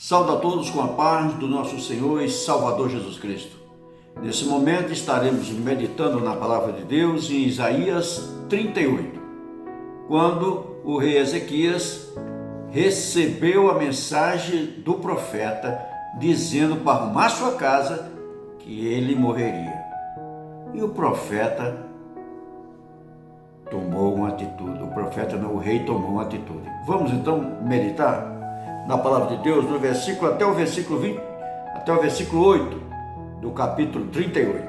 Saúdo a todos com a paz do nosso Senhor e Salvador Jesus Cristo. Nesse momento estaremos meditando na palavra de Deus em Isaías 38, quando o rei Ezequias recebeu a mensagem do profeta dizendo para arrumar sua casa que ele morreria. E o profeta tomou uma atitude. O rei tomou uma atitude. Vamos então meditar na palavra de Deus, do versículo até o versículo 20, até o versículo 8 do capítulo 38.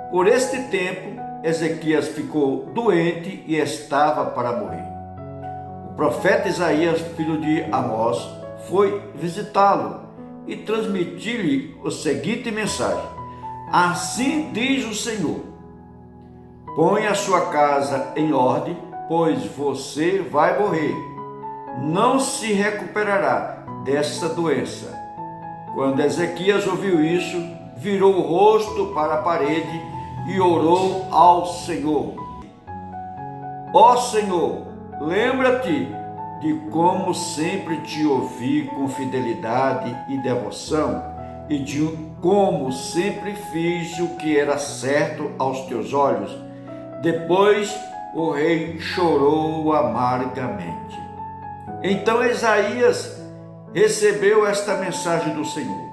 Por este tempo, Ezequias ficou doente e estava para morrer. O profeta Isaías, filho de Amós, foi visitá-lo e transmitir-lhe a seguinte mensagem: assim diz o Senhor: põe a sua casa em ordem, pois você vai morrer. Não se recuperará dessa doença. Quando Ezequias ouviu isso, virou o rosto para a parede e orou ao Senhor: ó Senhor, lembra-te de como sempre te ouvi com fidelidade e devoção, e de como sempre fiz o que era certo aos teus olhos. Depois o rei chorou amargamente. Então Isaías recebeu esta mensagem do Senhor: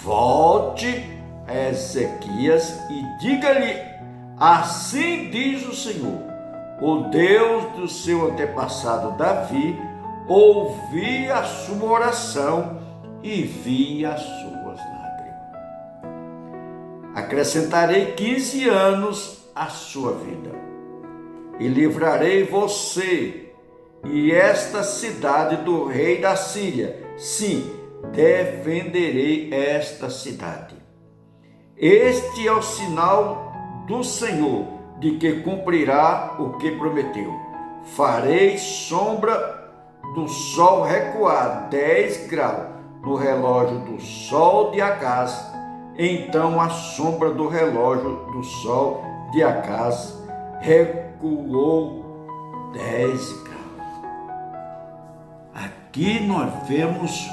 volte a Ezequias e diga-lhe: assim diz o Senhor, o Deus do seu antepassado Davi, ouvi a sua oração e vi as suas lágrimas. Acrescentarei 15 anos à sua vida e livrarei você e esta cidade do rei da Síria. Sim, defenderei esta cidade. Este é o sinal do Senhor, de que cumprirá o que prometeu. Farei sombra do sol recuar 10 graus no relógio do sol de Acaz. Então a sombra do relógio do sol de Acaz recuou 10 graus. Aqui nós vemos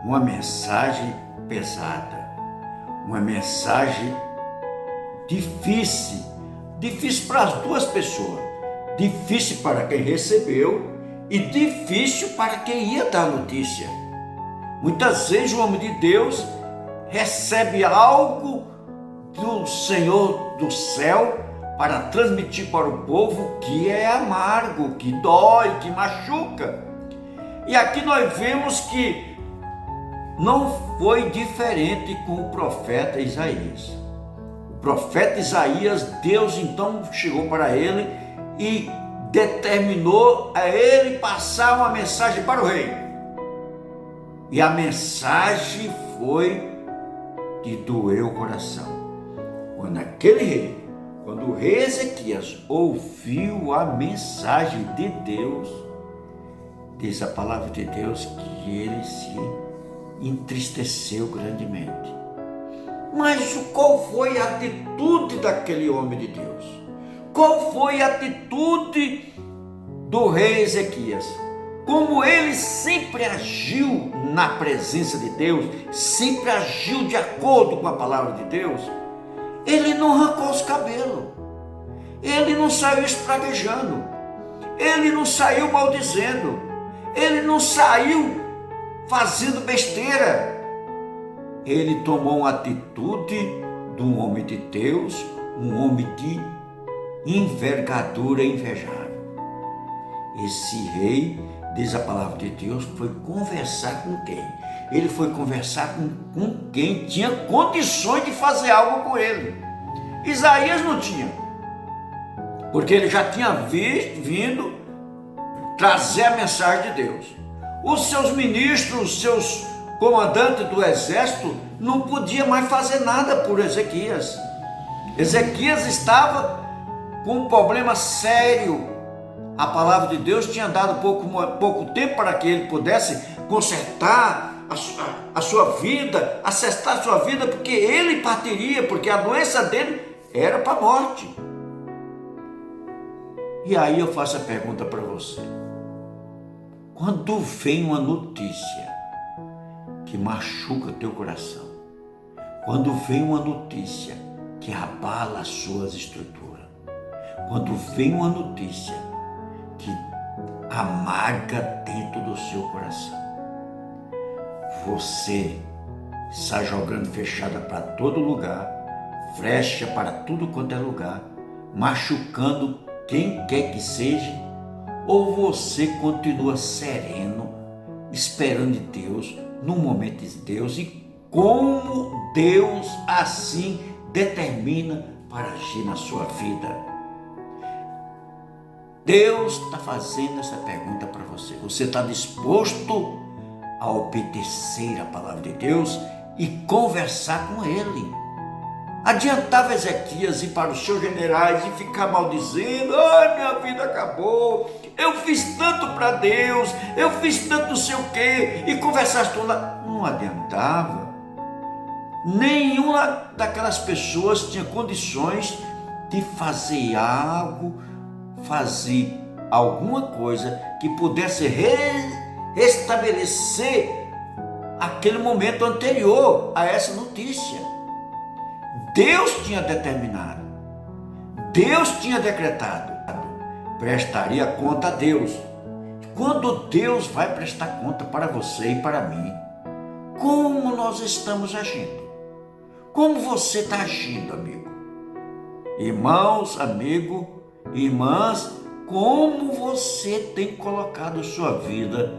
uma mensagem pesada, uma mensagem difícil para as duas pessoas, difícil para quem recebeu e difícil para quem ia dar a notícia. Muitas vezes o homem de Deus recebe algo do Senhor do céu para transmitir para o povo que é amargo, que dói, que machuca. E aqui nós vemos que não foi diferente com o profeta Isaías. O profeta Isaías, Deus então chegou para ele e determinou a ele passar uma mensagem para o rei. E a mensagem foi de doer o coração. Quando o rei Ezequias ouviu a mensagem de Deus, diz a palavra de Deus que ele se entristeceu grandemente. Mas qual foi a atitude daquele homem de Deus? Qual foi a atitude do rei Ezequias? Como ele sempre agiu na presença de Deus, sempre agiu de acordo com a palavra de Deus, ele não arrancou os cabelos, ele não saiu espraguejando, ele não saiu maldizendo, ele não saiu fazendo besteira. Ele tomou uma atitude de um homem de Deus, um homem de envergadura invejável. Esse rei, diz a palavra de Deus, foi conversar com quem? Ele foi conversar com quem tinha condições de fazer algo com ele. Isaías não tinha, porque ele já tinha vindo trazer a mensagem de Deus. Os seus ministros, os seus comandantes do exército não podiam mais fazer nada por Ezequias. Ezequias estava com um problema sério. A palavra de Deus tinha dado pouco tempo para que ele pudesse consertar a sua vida, acertar a sua vida, porque ele partiria, porque a doença dele era para a morte. E aí eu faço a pergunta para você: quando vem uma notícia que machuca teu coração, quando vem uma notícia que abala as suas estruturas, quando vem uma notícia que amarga dentro do seu coração, você está jogando fechada para todo lugar, flecha para tudo quanto é lugar, machucando quem quer que seja, ou você continua sereno, esperando de Deus, no momento de Deus, e como Deus assim determina para agir na sua vida. Deus está fazendo essa pergunta para você. Você está disposto a obedecer a palavra de Deus e conversar com Ele? Adiantava Ezequias ir para os seus generais e ficar maldizendo: ai, minha vida acabou, eu fiz tanto para Deus, eu fiz tanto não sei o quê, e conversasse tudo lá. Não adiantava. Nenhuma daquelas pessoas tinha condições de fazer algo, fazer alguma coisa que pudesse restabelecer aquele momento anterior a essa notícia. Deus tinha determinado, Deus tinha decretado, prestaria conta a Deus. Quando Deus vai prestar conta para você e para mim, como nós estamos agindo? Como você está agindo, amigo? Irmãos, amigo, irmãs, como você tem colocado sua vida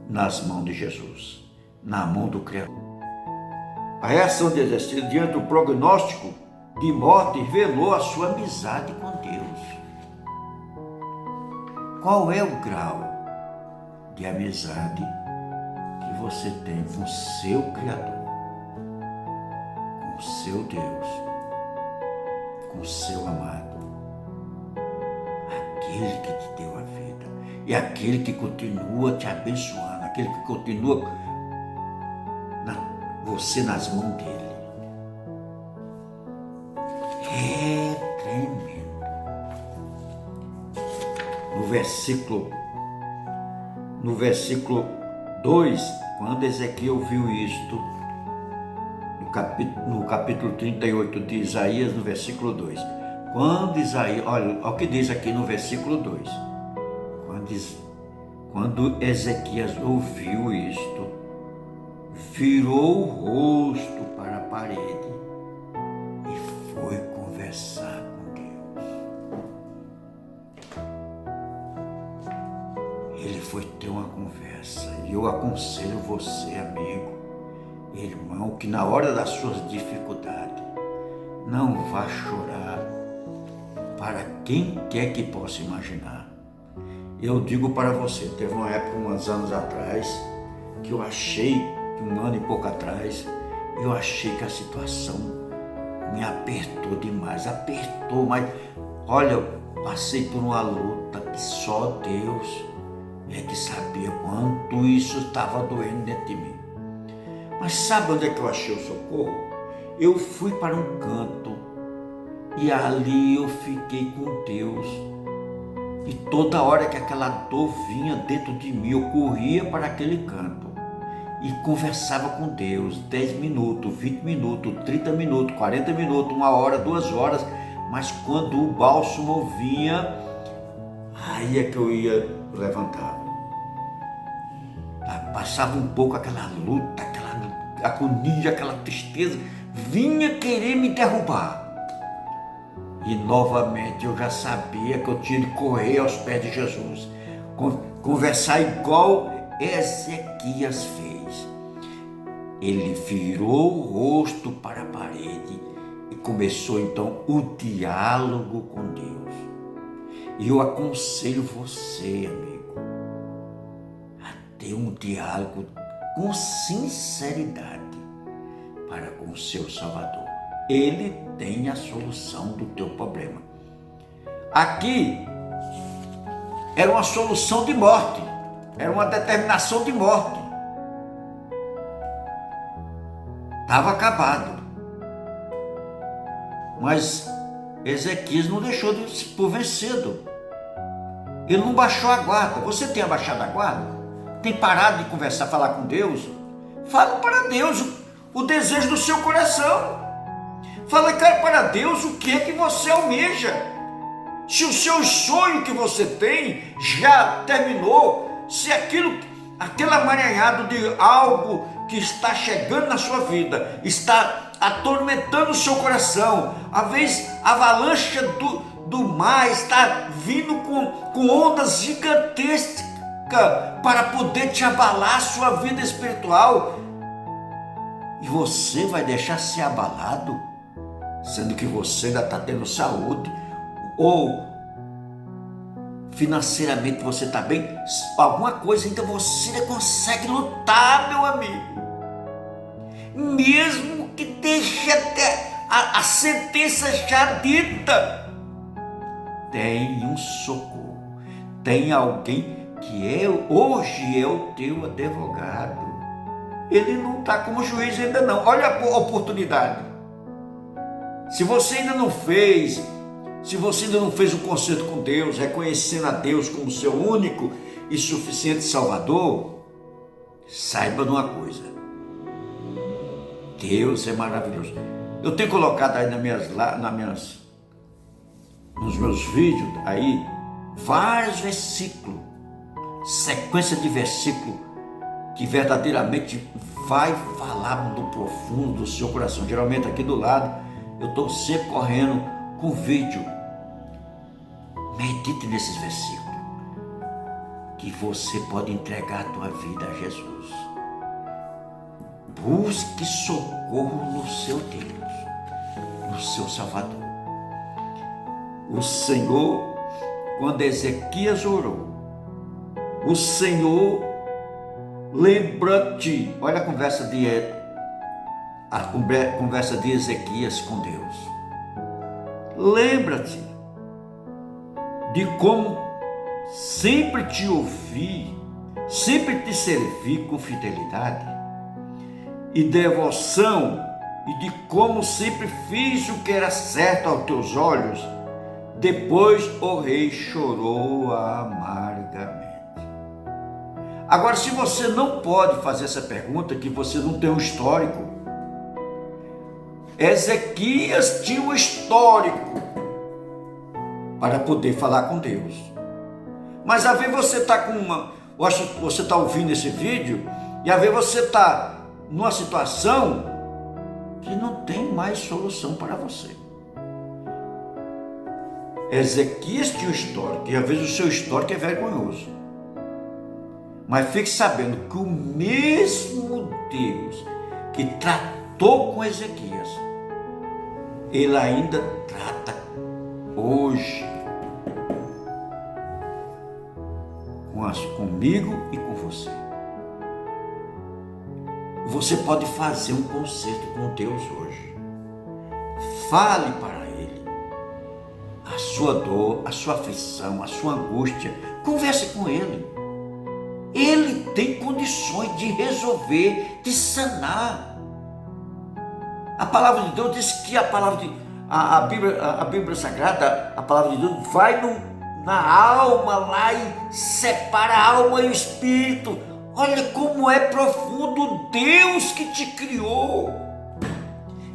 nas mãos de Jesus, na mão do Criador? A reação de Ezequias diante do prognóstico de morte revelou a sua amizade com Deus. Qual é o grau de amizade que você tem com o seu Criador, com o seu Deus, com o seu amado, aquele que te deu a vida e aquele que continua te abençoando, aquele que continua você nas mãos dele? É tremendo. No versículo 2, quando Ezequiel viu isto, no capítulo 38 de Isaías, no versículo 2, olha o que diz aqui no versículo 2, quando Ezequias ouviu isto, virou o rosto para a parede e foi conversar com Deus. Ele foi ter uma conversa, e eu aconselho você, amigo, irmão, que na hora das suas dificuldades, não vá chorar para quem quer que possa imaginar. Eu digo para você, teve uma época, uns anos atrás, que eu achei, um ano e pouco atrás, eu achei que a situação me apertou demais, mas olha, eu passei por uma luta que só Deus é que sabia quanto isso estava doendo dentro de mim. Mas sabe onde é que eu achei o socorro? Eu fui para um canto e ali eu fiquei com Deus, e toda hora que aquela dor vinha dentro de mim, eu corria para aquele canto e conversava com Deus, 10 minutos, 20 minutos, 30 minutos, 40 minutos, 1 hora, 2 horas, mas quando o bálsamo vinha, aí é que eu ia levantar. Passava um pouco aquela luta, aquela agonia, aquela tristeza, vinha querer me derrubar. E novamente eu já sabia que eu tinha de correr aos pés de Jesus, conversar igual Ezequias fez. Ele virou o rosto para a parede e começou então o diálogo com Deus. E eu aconselho você, amigo, a ter um diálogo com sinceridade para com o seu Salvador. Ele tem a solução do teu problema. Aqui era uma solução de morte, era uma determinação de morte. Estava acabado. Mas Ezequias não deixou de se por vencido. Ele não baixou a guarda. Você tem abaixado a guarda? Tem parado de conversar, falar com Deus? Fale para Deus o desejo do seu coração. Fale para Deus o que é que você almeja. Se o seu sonho que você tem já terminou, se aquele amaranhado de algo que está chegando na sua vida está atormentando o seu coração, às vezes a avalanche do mar está vindo com ondas gigantescas para poder te abalar a sua vida espiritual, e você vai deixar ser abalado, sendo que você ainda está tendo saúde, ou financeiramente você está bem, alguma coisa ainda você consegue lutar, meu amigo, mesmo que deixe até a sentença já dita. Tem um socorro, tem alguém que hoje é o teu advogado. Ele não está como juiz ainda não. Olha a oportunidade. Se você ainda não fez o concerto com Deus, reconhecendo a Deus como seu único e suficiente Salvador, saiba de uma coisa: Deus é maravilhoso. Eu tenho colocado aí nos meus vídeos aí vários versículos, sequência de versículos que verdadeiramente vai falar do profundo do seu coração. Geralmente aqui do lado eu estou sempre correndo com vídeo. Medite nesses versículos, que você pode entregar a tua vida a Jesus. Busque socorro no seu Deus, no seu Salvador. O Senhor, quando Ezequias orou, o Senhor lembra-te. Olha a conversa de Ezequias com Deus. Lembra-te de como sempre te ouvi, sempre te servi com fidelidade e devoção, e de como sempre fiz o que era certo aos teus olhos. Depois o rei chorou amargamente. Agora, se você não pode fazer essa pergunta, que você não tem um histórico, Ezequias tinha um histórico para poder falar com Deus. Mas às vezes você está você está ouvindo esse vídeo, e às vezes você está numa situação que não tem mais solução para você. Ezequias tinha um histórico, e às vezes o seu histórico é vergonhoso. Mas fique sabendo que o mesmo Deus que tratou com Ezequias, Ele ainda trata hoje comigo e com você. Você pode fazer um concerto com Deus hoje. Fale para Ele a sua dor, a sua aflição, a sua angústia. Converse com Ele. Ele tem condições de resolver, de sanar. A palavra de Deus diz que a Bíblia Sagrada, a palavra de Deus vai na alma lá e separa a alma e o espírito. Olha como é profundo o Deus que te criou.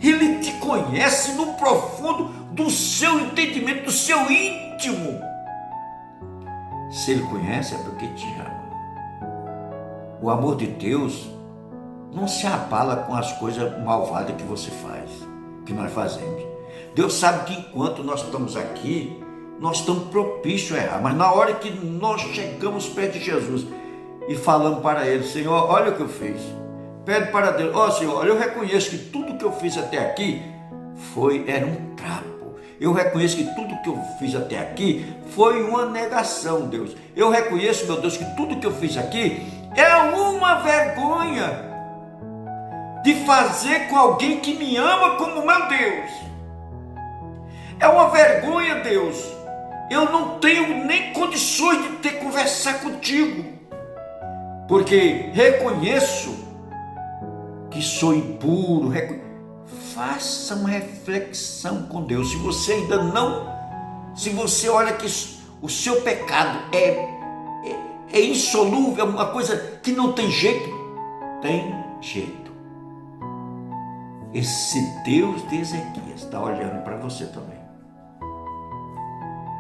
Ele te conhece no profundo do seu entendimento, do seu íntimo. Se Ele conhece, é porque te ama. O amor de Deus não se abala com as coisas malvadas que você faz, que nós fazemos. Deus sabe que enquanto nós estamos aqui, nós estamos propícios a errar. Mas na hora que nós chegamos perto de Jesus e falamos para Ele: Senhor, olha o que eu fiz. Pede para Deus: ó Senhor, eu reconheço que tudo que eu fiz até aqui era um trapo. Eu reconheço que tudo que eu fiz até aqui foi uma negação, Deus. Eu reconheço, meu Deus, que tudo que eu fiz aqui é uma vergonha de fazer com alguém que me ama como meu Deus. É uma vergonha, Deus. Eu não tenho nem condições de ter que conversar contigo, porque reconheço que sou impuro. Faça uma reflexão com Deus. Se você olha que o seu pecado é insolúvel, é uma coisa que não tem jeito, tem jeito. Esse Deus de Ezequias está olhando para você também.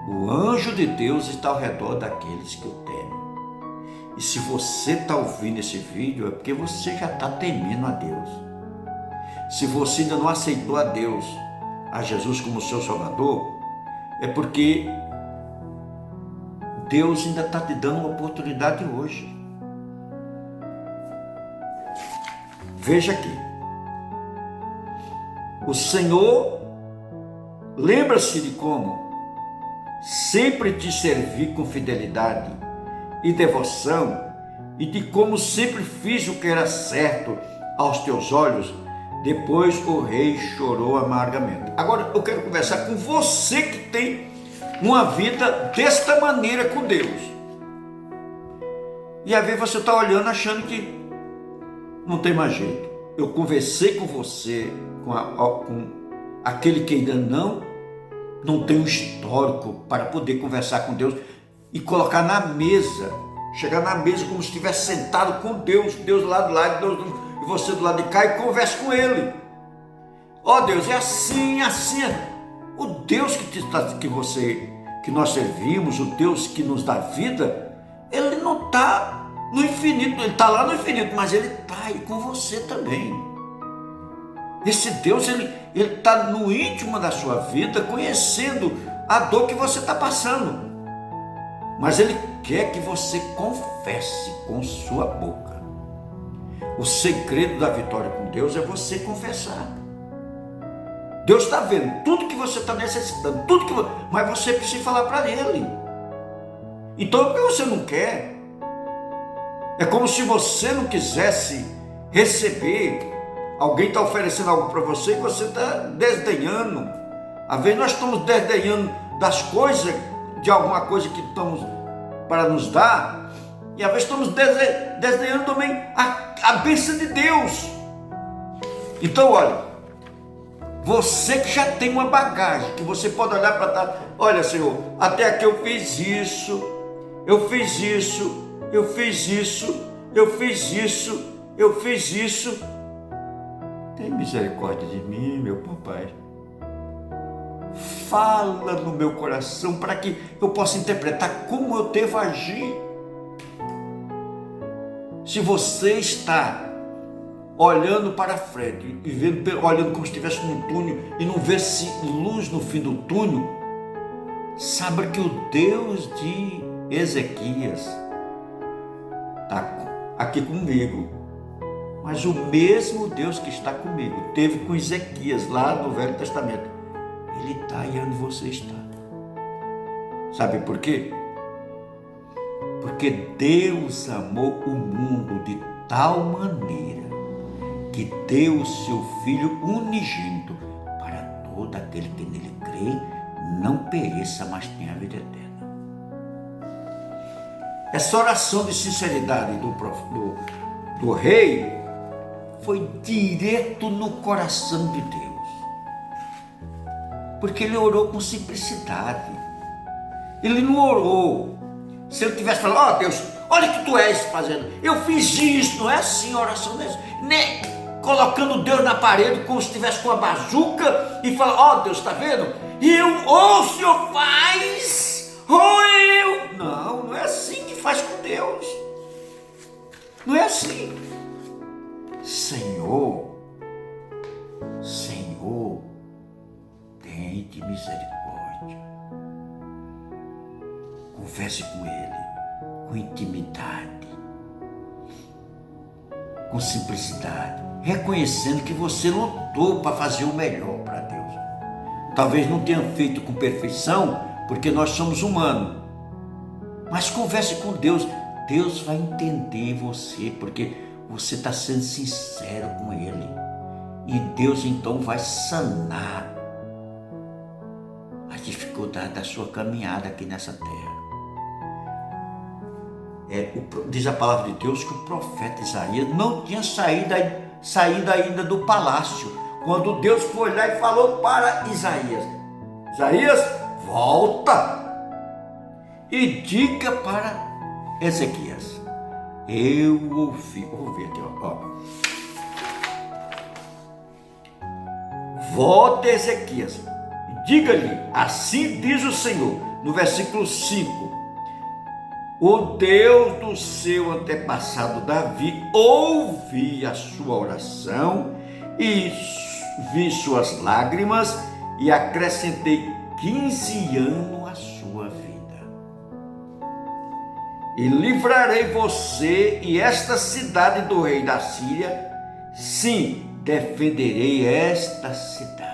O anjo de Deus está ao redor daqueles que o temem. E se você está ouvindo esse vídeo, é porque você já está temendo a Deus. Se você ainda não aceitou a Deus, a Jesus como seu Salvador, é porque Deus ainda está te dando uma oportunidade hoje. Veja aqui. O Senhor lembra-se de como sempre te servi com fidelidade e devoção, e de como sempre fiz o que era certo aos teus olhos. Depois o rei chorou amargamente. Agora eu quero conversar com você que tem uma vida desta maneira com Deus. E às vezes você está olhando achando que não tem mais jeito. Eu conversei com você, com aquele que ainda não tem um histórico para poder conversar com Deus e colocar na mesa, chegar na mesa como se estivesse sentado com Deus, Deus do lado de lá, Deus e você do lado de cá, e converse com Ele. Ó Deus, é assim, assim. O Deus que nós servimos, o Deus que nos dá vida, Ele não está no infinito, Ele está lá no infinito, mas Ele está aí com você também. Esse Deus, Ele está no íntimo da sua vida, conhecendo a dor que você está passando. Mas Ele quer que você confesse com sua boca. O segredo da vitória com Deus é você confessar. Deus está vendo tudo que você está necessitando, mas você precisa falar para Ele. Então, por que você não quer? É como se você não quisesse receber. Alguém está oferecendo algo para você e você está desdenhando. Às vezes nós estamos desdenhando das coisas, de alguma coisa que estamos para nos dar, e às vezes estamos desdenhando também a bênção de Deus. Então, olha, você que já tem uma bagagem, que você pode olhar para trás, olha, Senhor, até aqui eu fiz isso, eu fiz isso, eu fiz isso, eu fiz isso, eu fiz isso. Tem misericórdia de mim, meu papai. Fala no meu coração para que eu possa interpretar como eu devo agir. Se você está olhando para frente e vendo, olhando como se estivesse num túnel e não vê luz no fim do túnel, saiba que o Deus de Ezequias está aqui comigo. Mas o mesmo Deus que está comigo, teve com Ezequias lá no Velho Testamento, Ele está aí onde você está. Sabe por quê? Porque Deus amou o mundo de tal maneira que deu o seu Filho unigênito para todo aquele que nele crê, não pereça, mas tenha a vida eterna. Essa oração de sinceridade do rei foi direto no coração de Deus. Porque ele orou com simplicidade. Ele não orou. Se ele tivesse falado, ó Deus, olha o que tu és fazendo. Eu fiz isso. Não é assim a oração dessa. Né? Colocando Deus na parede como se estivesse com uma bazuca e falando, ó Deus, está vendo? Ou o Senhor faz, ou eu. Não é assim que faz com Deus. Não é assim. Senhor, tem de misericórdia. Converse com Ele, com intimidade, com simplicidade, reconhecendo que você lutou para fazer o melhor para Deus. Talvez não tenha feito com perfeição, porque nós somos humanos, mas converse com Deus. Deus vai entender você, porque você está sendo sincero com Ele. E Deus então vai sanar as dificuldades da sua caminhada aqui nessa terra. Diz a palavra de Deus que o profeta Isaías não tinha saído ainda do palácio, quando Deus foi lá e falou para Isaías: Isaías, volta e diga para Ezequias: eu ouvi aqui, ó. Volte a Ezequias, diga-lhe, assim diz o Senhor, no versículo 5, o Deus do seu antepassado Davi, ouvi a sua oração e vi suas lágrimas e acrescentei 15 anos à sua vida. E livrarei você e esta cidade do rei da Síria, sim, defenderei esta cidade.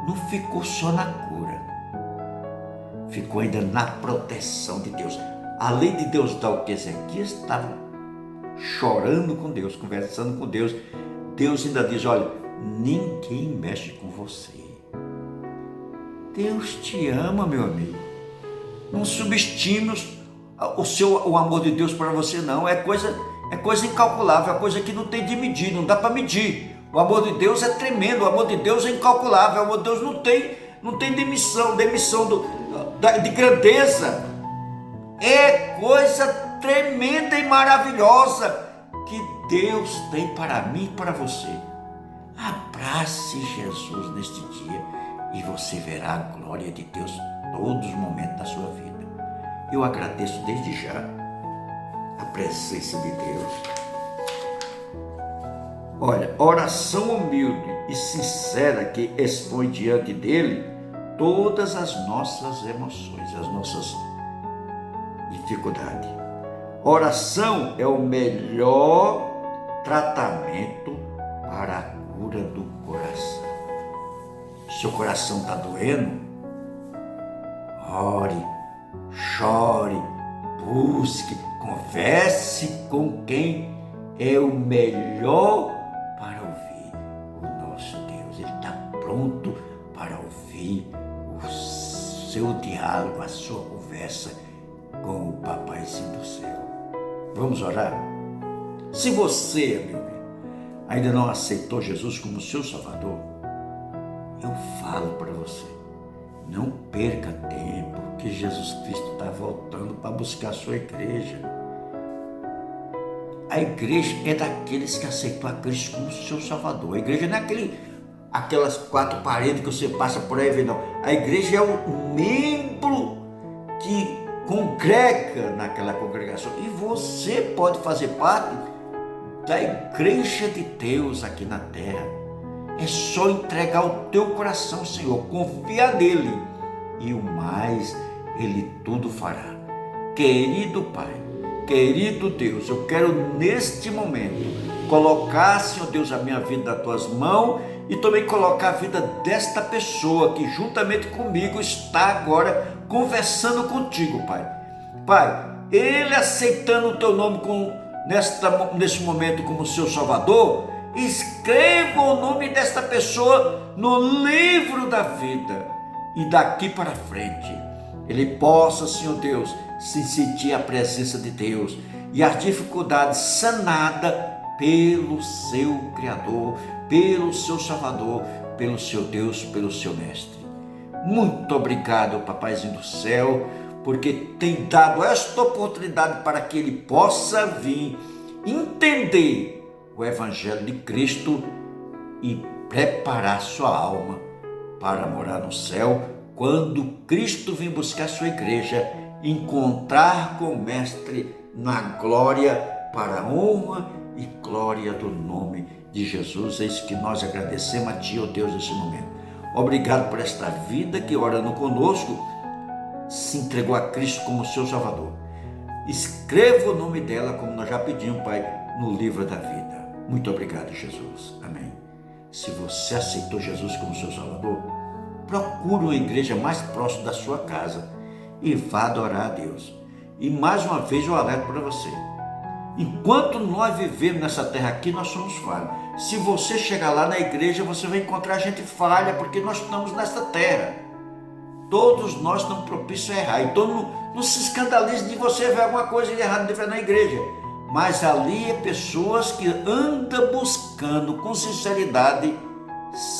Não ficou só na cura, ficou ainda na proteção de Deus. Além de Deus dar o que Ezequias estava chorando com Deus, conversando com Deus, Deus ainda diz, olha, ninguém mexe com você. Deus te ama, meu amigo. Não subestime o amor de Deus para você, não. É coisa incalculável, é coisa que não tem de medir, não dá para medir. O amor de Deus é tremendo, o amor de Deus é incalculável, o amor de Deus não tem demissão de grandeza. É coisa tremenda e maravilhosa que Deus tem para mim e para você. Abrace Jesus neste dia e você verá a glória de Deus todos os momentos da sua vida. Eu agradeço desde já a presença de Deus. Olha, oração humilde e sincera que expõe diante dele todas as nossas emoções, as nossas dificuldades. Oração é o melhor tratamento para a cura do coração. Seu coração está doendo? Ore, chore, busque, converse com quem é o melhor para ouvir o nosso Deus. Ele está pronto para ouvir o seu diálogo, a sua conversa com o Papaizinho do céu. Vamos orar? Se você, meu bem, ainda não aceitou Jesus como seu Salvador, eu falo para você, não perca tempo, que Jesus Cristo está voltando para buscar a sua igreja. A igreja é daqueles que aceitou a Cristo como seu Salvador. A igreja não é aquelas quatro paredes que você passa por aí e vê, não. A igreja é o membro que congrega naquela congregação. E você pode fazer parte da igreja de Deus aqui na terra. É só entregar o teu coração, Senhor, confia nele e o mais ele tudo fará. Querido Pai, querido Deus, eu quero neste momento colocar, Senhor Deus, a minha vida nas tuas mãos e também colocar a vida desta pessoa que juntamente comigo está agora conversando contigo, Pai. Pai, ele aceitando o teu nome nesse momento como seu Salvador, escreva o nome desta pessoa no livro da vida e daqui para frente ele possa, Senhor Deus, se sentir a presença de Deus e as dificuldades sanadas pelo seu Criador, pelo seu Salvador, pelo seu Deus, pelo seu Mestre. Muito obrigado, Papaizinho do céu, porque tem dado esta oportunidade para que ele possa vir entender o Evangelho de Cristo e preparar sua alma para morar no céu, quando Cristo vem buscar sua igreja, encontrar com o Mestre na glória, para a honra e glória do nome de Jesus. É isso que nós agradecemos a Ti, ó Deus, nesse momento. Obrigado por esta vida que, orando conosco, se entregou a Cristo como seu Salvador. Escreva o nome dela, como nós já pedimos, Pai, no livro da vida. Muito obrigado, Jesus. Amém. Se você aceitou Jesus como seu Salvador, procure uma igreja mais próxima da sua casa e vá adorar a Deus. E mais uma vez eu alerto para você. Enquanto nós vivemos nessa terra aqui, nós somos falhos. Se você chegar lá na igreja, você vai encontrar gente falha, porque nós estamos nessa terra. Todos nós estamos propícios a errar. Então não se escandalize de você ver alguma coisa de errado na igreja. Mas ali é pessoas que andam buscando com sinceridade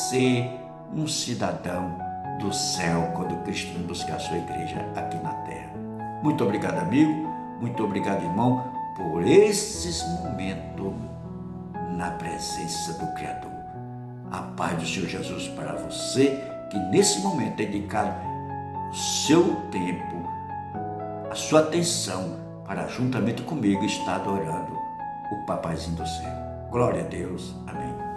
ser um cidadão do céu quando Cristo vem buscar a sua igreja aqui na terra. Muito obrigado, amigo. Muito obrigado, irmão, por esses momentos na presença do Criador. A paz do Senhor Jesus para você, que nesse momento dedicar o seu tempo, a sua atenção, para juntamente comigo estar adorando o Papaizinho do céu. Glória a Deus. Amém.